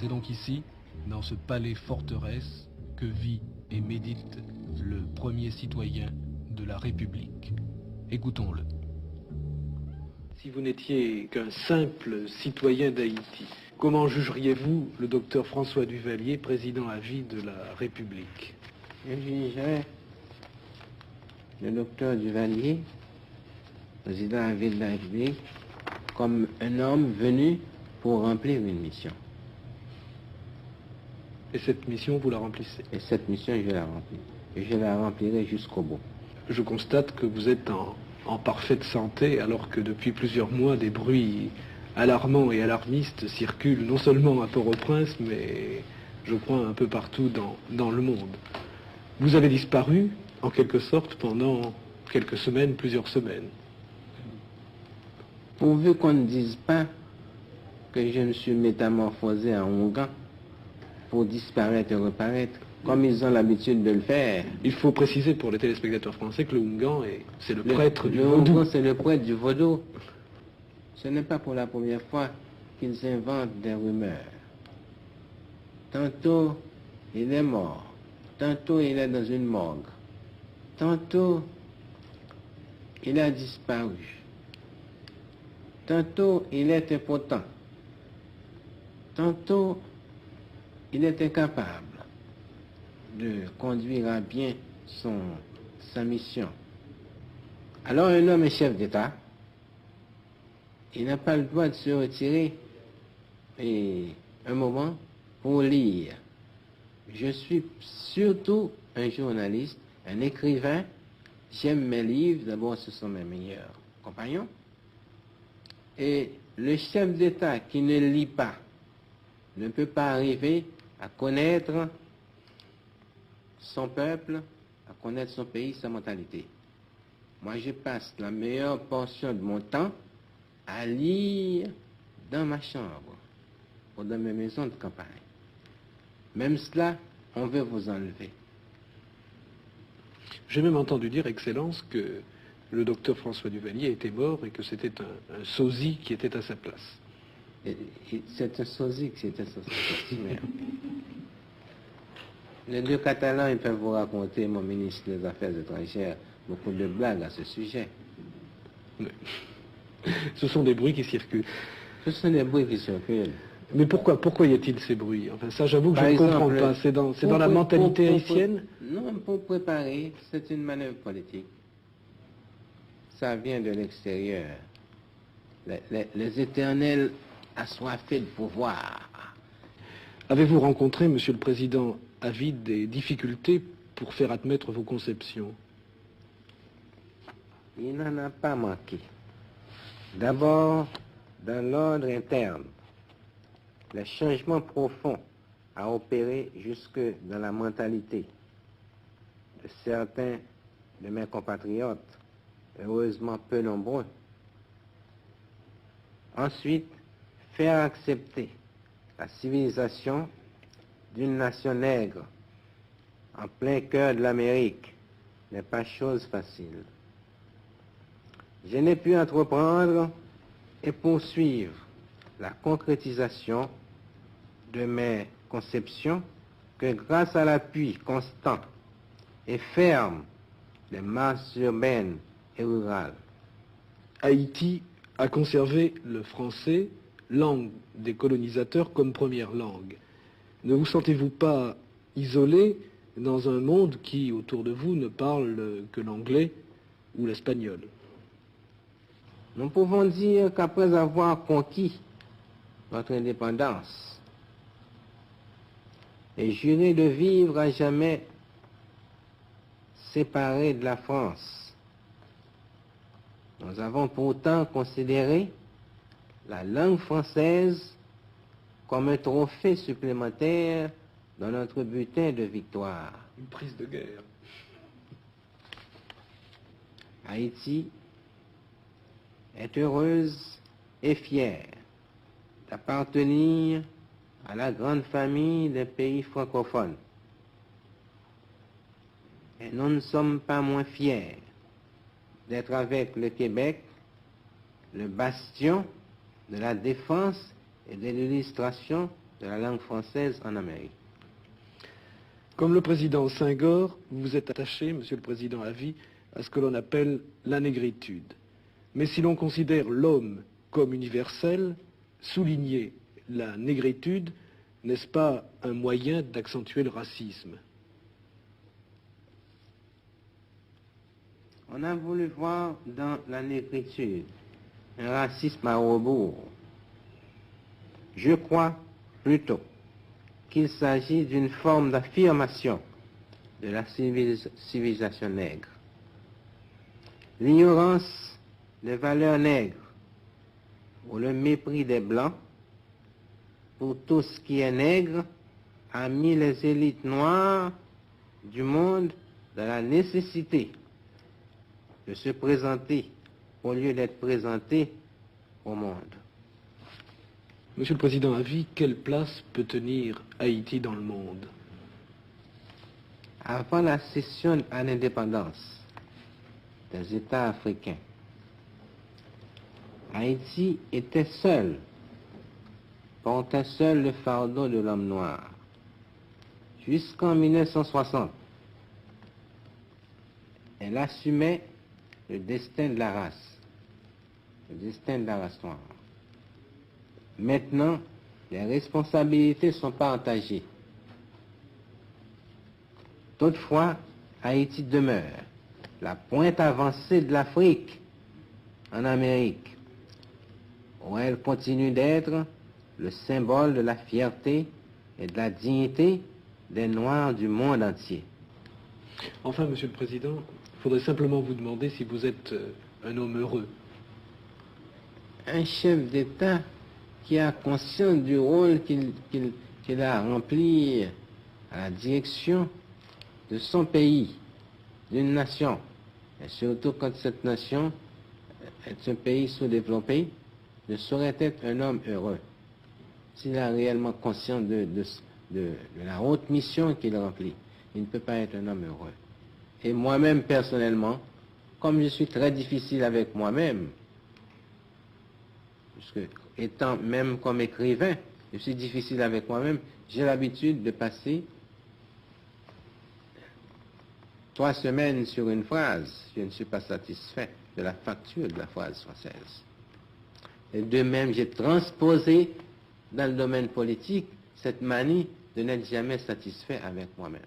C'est donc ici, dans ce palais-forteresse, que vit et médite le premier citoyen de la République. Écoutons-le. Si vous n'étiez qu'un simple citoyen d'Haïti, comment jugeriez-vous le docteur François Duvalier, président à vie de la République? Je jugerais le docteur Duvalier, président à vie de la République, comme un homme venu pour remplir une mission. Et cette mission, vous la remplissez? Et cette mission, je la remplis. Et je la remplirai jusqu'au bout. Je constate que vous êtes en parfaite santé, alors que depuis plusieurs mois, des bruits alarmants et alarmistes circulent non seulement à Port-au-Prince, mais je crois un peu partout dans le monde. Vous avez disparu, en quelque sorte, pendant quelques semaines, plusieurs semaines. Pourvu qu'on ne dise pas que je me suis métamorphosé en Ougan pour disparaître et reparaître, comme ils ont l'habitude de le faire. Il faut préciser pour les téléspectateurs français que le Oungan, c'est le prêtre du vaudou. Le Oungan, c'est le prêtre du vaudou. Ce n'est pas pour la première fois qu'ils inventent des rumeurs. Tantôt, il est mort. Tantôt, il est dans une morgue. Tantôt, il a disparu. Tantôt, il est impotent. Tantôt, il est incapable de conduire à bien sa mission. Alors un homme est chef d'État, il n'a pas le droit de se retirer un moment pour lire. Je suis surtout un journaliste, un écrivain, j'aime mes livres, d'abord ce sont mes meilleurs compagnons. Et le chef d'État qui ne lit pas ne peut pas arriver à connaître son peuple, à connaître son pays, sa mentalité. Moi, je passe la meilleure portion de mon temps à lire dans ma chambre ou dans mes maisons de campagne. Même cela, on veut vous enlever. J'ai même entendu dire, Excellence, que le docteur François Duvalier était mort et que c'était un sosie qui était à sa place. C'est un sosie qui était à sa place. Les deux Catalans, ils peuvent vous raconter, mon ministre des Affaires étrangères, beaucoup de blagues à ce sujet. Oui. Ce sont des bruits qui circulent. Ce sont des bruits qui circulent. Mais pourquoi y a-t-il ces bruits? Enfin, ça, j'avoue que je ne comprends pas. C'est dans la mentalité haïtienne? Non, pour préparer, c'est une manœuvre politique. Ça vient de l'extérieur. Les éternels assoiffés de pouvoir. Avez-vous rencontré, Monsieur le Président, avide des difficultés pour faire admettre vos conceptions? Il n'en a pas manqué. D'abord, dans l'ordre interne, les changements profonds à opérer jusque dans la mentalité de certains de mes compatriotes, heureusement peu nombreux. Ensuite, faire accepter la civilisation d'une nation nègre en plein cœur de l'Amérique n'est pas chose facile. Je n'ai pu entreprendre et poursuivre la concrétisation de mes conceptions que grâce à l'appui constant et ferme des masses urbaines et rurales. Haïti a conservé le français, langue des colonisateurs, comme première langue. Ne vous sentez-vous pas isolé dans un monde qui, autour de vous, ne parle que l'anglais ou l'espagnol? Nous pouvons dire qu'après avoir conquis notre indépendance et juré de vivre à jamais séparés de la France, nous avons pourtant considéré la langue française comme un trophée supplémentaire dans notre butin de victoire. Une prise de guerre. Haïti est heureuse et fière d'appartenir à la grande famille des pays francophones. Et nous ne sommes pas moins fiers d'être avec le Québec, le bastion de la défense et de l'illustration de la langue française en Amérique. Comme le président Senghor, vous vous êtes attaché, Monsieur le Président, à vie, à ce que l'on appelle la négritude. Mais si l'on considère l'homme comme universel, souligner la négritude, n'est-ce pas un moyen d'accentuer le racisme? On a voulu voir dans la négritude un racisme à rebours. Je crois plutôt qu'il s'agit d'une forme d'affirmation de la civilisation nègre. L'ignorance des valeurs nègres ou le mépris des Blancs pour tout ce qui est nègre a mis les élites noires du monde dans la nécessité de se présenter au lieu d'être présentés au monde. Monsieur le Président, à vie, quelle place peut tenir Haïti dans le monde? Avant la cession à l'indépendance des États africains, Haïti était seul, portait seul le fardeau de l'homme noir. Jusqu'en 1960, elle assumait le destin de la race, le destin de la race noire. Maintenant, les responsabilités sont partagées. Toutefois, Haïti demeure la pointe avancée de l'Afrique en Amérique, où elle continue d'être le symbole de la fierté et de la dignité des Noirs du monde entier. Enfin, Monsieur le Président, il faudrait simplement vous demander si vous êtes un homme heureux. Un chef d'État qui a conscience du rôle qu'il a rempli à la direction de son pays, d'une nation, et surtout quand cette nation est un pays sous-développé, ne saurait être un homme heureux s'il a réellement conscience de la haute mission qu'il remplit. Il ne peut pas être un homme heureux. Et moi-même, personnellement, comme je suis très difficile avec moi-même, puisque étant même comme écrivain, je suis difficile avec moi-même, j'ai l'habitude de passer 3 semaines sur une phrase. Je ne suis pas satisfait de la facture de la phrase française. Et de même, j'ai transposé dans le domaine politique cette manie de n'être jamais satisfait avec moi-même.